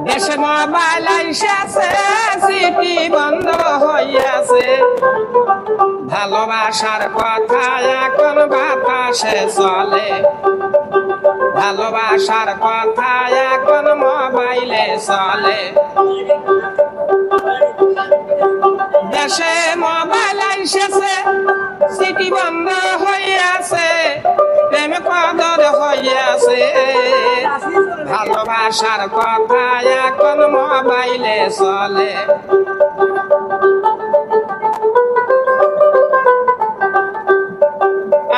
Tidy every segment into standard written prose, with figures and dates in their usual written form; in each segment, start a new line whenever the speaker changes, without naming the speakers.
দেশে mobile আইসাছে city বন্ধ হইয়াছে ভালোবাসার কথা এখন বাতাসে চলে ভালোবাসার কথা এখন মোবাইলে চলে দেশে মোবাইল আইসাছে সিটি বন্ধ হইয়াছে প্রেম কদর হইয়াছে ভালোবাসার কথা এখন মোবাইলে চলে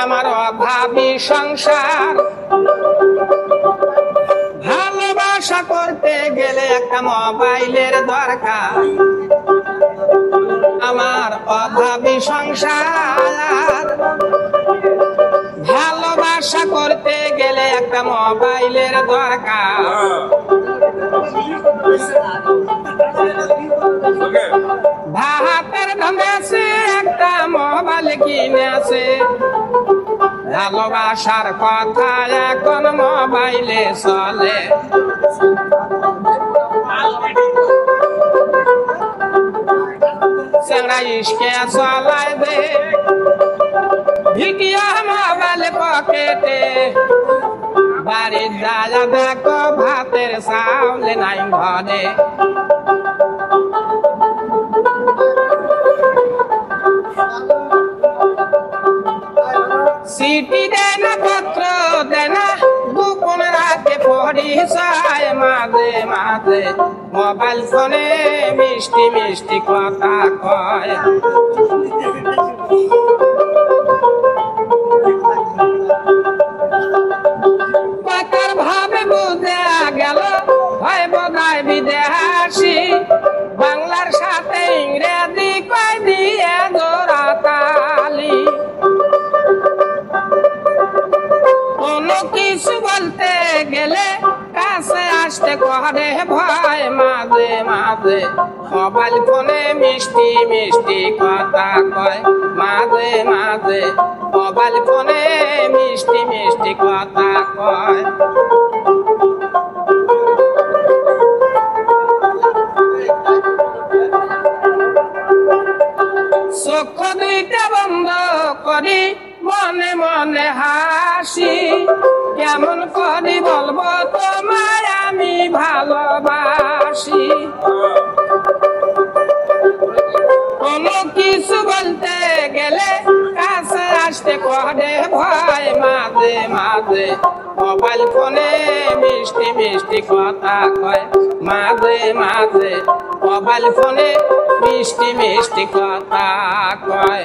আমার অভাবী সংসার ভালোবাসা করতে গেলে একটা মোবাইলের দরকার আমার অভাবী সংসার ভালোবাসা করতে গেলে একটা মোবাইলের দরকার ভাতের ধমেছে একটা মোবাইল কিনেছে ভালোবাসার কথা এখন মোবাইলে চলে চেংড়া ইস্কে চলায় দে ভিডিও মোবাইল পকেটে বাড়ির যায় দেখো ভাতের চাউল নাই ঘরে সিটি দেয় না পত্র দেয় না গোপন রাতে পরিচয় মাঝে মাঝে মোবাইল ফোনে মিষ্টি মিষ্টি কথা কয় কথার ভাবে বুঝে গেল হয় বোধহয় বিদেশি বাংলার সাথে ইংরেজি কয় দিয়ে জোড়া তালি কোনো কিছু বলতে গেলে কাছে আসতে করে ভয় মাঝে মাঝে মোবাইল ফোনে মিষ্টি মিষ্টি কথা কয় মাঝে মাঝে মোবাইল ফোনে মিষ্টি মিষ্টি কথা কয় চক্ষু দুইটা বন্ধ করি মনে মনে হাসি কেমন করি বলবো তোমায় আমি ভালোবাসি কোনো কিছু বলতে গেলে কাছে আসতে করে ভয় মাঝে মাঝে মোবাইল ফোনে মিষ্টি মিষ্টি কথা কয় মাঝে মাঝে মোবাইল ফোনে মিষ্টি মিষ্টি কথা কয়।